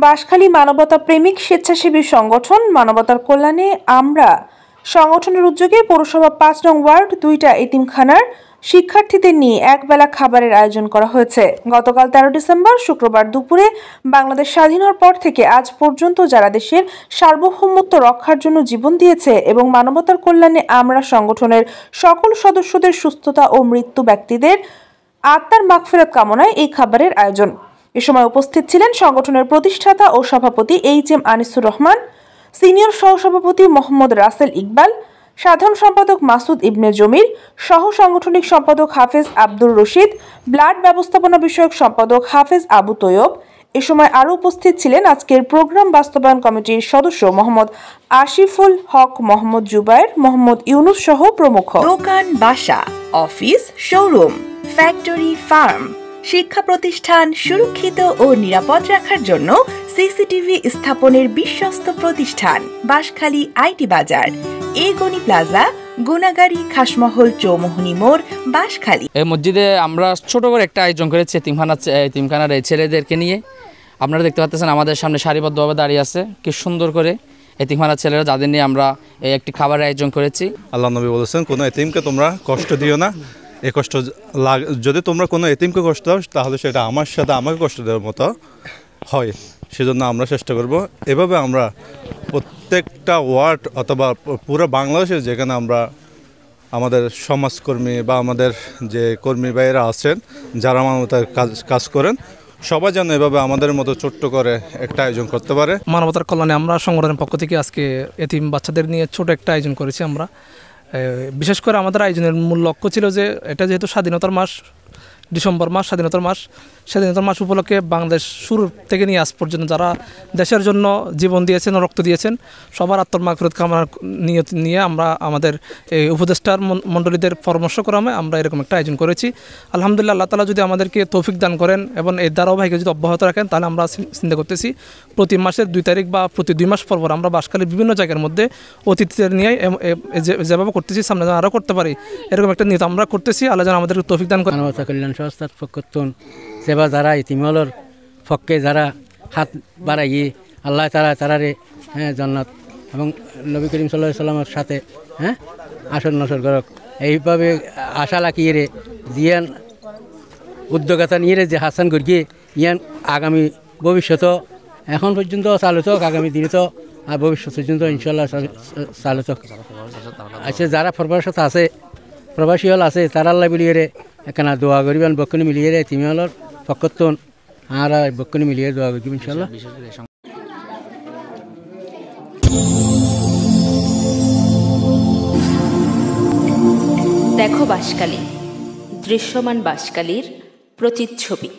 বাঁশখালী মানবতা প্রেমিক স্বেচ্ছাসেবী সংগঠন মানবতার কল্যাণে আমরা সংগঠনের উদ্যোগে পৌরসভা ৫ নং ওয়ার্ড ২টা এতিমখানার শিক্ষার্থীদের নিয়ে একবেলা খাবারের আয়োজন করা হয়েছে। গতকাল ১৩ ডিসেম্বর শুক্রবার দুপুরে বাংলাদেশ স্বাধীন হওয়ার পর থেকে আজ পর্যন্ত যারা দেশের সার্বভৌমত্ব রক্ষার জন্য জীবন দিয়েছে এবং মানবতার কল্যাণে আমরা সংগঠনের সকল সদস্যদের সুস্থতা ও মৃত্যু ব্যক্তিদের আত্মার মাগফিরাত কামনায় এই খাবারের আয়োজন। এ সময় উপস্থিত ছিলেন সংগঠনের প্রতিষ্ঠাতা ও সভাপতি এইচ.এম. আনিসুর রহমান, সিনিয়র সহসভাপতি মোহাম্মদ রাসেল ইকবাল, সাধারণ সম্পাদক মাসুদ ইবনে জমির, সহ সাংগঠনিক সম্পাদক হাফেজ আব্দুর রশিদ, ব্লাড ব্যবস্থাপনা বিষয়ক সম্পাদক হাফেজ আবু তৈয়ব। এ সময় আরও উপস্থিত ছিলেন আজকের প্রোগ্রাম বাস্তবায়ন কমিটির সদস্য মোহাম্মদ আশিফুল হক, মোহাম্মদ জুবায়ের, মোহাম্মদ ইউনুস সহ প্রমুখ। দোকান, বাসা, অফিস, শোরুম, ফ্যাক্টরি, ফার্ম, শিক্ষা প্রতিষ্ঠান সুরক্ষিত ও নিরাপদ রাখার জন্য সিসিটিভি স্থাপনের বিশ্বস্ত প্রতিষ্ঠান বাঁশখালী আইটি বাজার, এগনি প্লাজা, গুনাগাড়ি, খাসমহল, চৌমোহনী মোড়, বাঁশখালী। এই মসজিদে আমরা ছোট করে একটা আয়োজন করেছি এতিমখানার এই ছেলেদেরকে নিয়ে। আপনারা দেখতে পাচ্ছেন আমাদের সামনে সারিবদ্ধভাবে দাঁড়িয়ে আছে কি সুন্দর করে এতিমখানার ছেলেরা, যাদের নিয়ে আমরা এই একটি খাবারের আয়োজন করেছি। আল্লাহ নবী বলেছেন, কোনো এতিমকে তোমরা কষ্ট দিও না। এই কষ্ট যদি তোমরা কোনো এতিমকে কষ্ট দাও তাহলে সেটা আমার সাথে আমাকে কষ্ট দেওয়ার মতো হয়। সেজন্য আমরা চেষ্টা করব এভাবে আমরা প্রত্যেকটা ওয়ার্ড অথবা পুরো বাংলাদেশে যেখানে আমরা আমাদের সমাজকর্মী বা আমাদের যে কর্মী ভাইয়েরা আছেন যারা মানবতার কাজ করেন, সবাই যেন এভাবে আমাদের মতো ছোট্ট করে একটা আয়োজন করতে পারে। মানবতার কল্যাণে আমরা সংগঠনের পক্ষ থেকে আজকে এতিম বাচ্চাদের নিয়ে ছোট একটা আয়োজন করেছি আমরা। বিশেষ করে আমাদের আয়োজনের মূল লক্ষ্য ছিল যে এটা যেহেতু স্বাধীনতার মাস, ডিসেম্বর মাস স্বাধীনতার মাস উপলক্ষে বাংলাদেশ শুরু থেকে নিয়ে আজ পর্যন্ত যারা দেশের জন্য জীবন দিয়েছেন, রক্ত দিয়েছেন, সবার আত্মার মাগফিরাত কামনা নিয়ে আমরা আমাদের এই উপদেষ্টার মণ্ডলীদের পরামর্শক্রমে আমরা এরকম একটা আয়োজন করেছি। আলহামদুলিল্লাহ, আল্লাহ তাআলা যদি আমাদেরকে তৌফিক দান করেন এবং এই ধারাবাহিকতা যদি অব্যাহত রাখেন, তাহলে আমরা চিন্তা করতেছি প্রতি মাসের 2 তারিখ বা প্রতি 2 মাস পর আমরা বাঁশখালীর বিভিন্ন জায়গার মধ্যে অতিথিদের নিয়ে যেভাবে করতেছি সামনে যেন আরও করতে পারি, এরকম একটা নিয়ত আমরা করতেছি। আল্লাহ যেন আমাদেরকে তৌফিক দান করেন। মানবতা কল্যাণ সংস্থার পক্ষতুন সেবা যারা ইতিমহলর পক্ষে যারা হাত বাড়াইয়ে আল্লাহ তারারে জান্নাত এবং নবী করিম সাল্লাল্লাহু আলাইহি সাল্লামের সাথে আসর নসর করক, এইভাবে আশা লাকিয়ে রে জিয়ান উদ্যোগতা নিয়ে যে হাসান গড়িয়ে ইয়ান আগামী ভবিষ্যত এখন পর্যন্ত চালিত হোক, আগামী দিনে তো আর ভবিষ্যৎ পর্যন্ত ইনশাল্লাহ চালিত হোক। আচ্ছা, যারা প্রবাসত আছে, প্রবাসী হল আছে, তারা আল্লাহ মিলিয়ে রে এখানে দোয়া করিবেন, বক্ষণি মিলিয়ে রে তিমি হলর পক্ষতুন আর বক্ষণি মিলিয়ে দোয়া করিব ইনশাল্লাহ। দেখো বাঁশখালী, দৃশ্যমান বাঁশখালীর প্রতিচ্ছবি।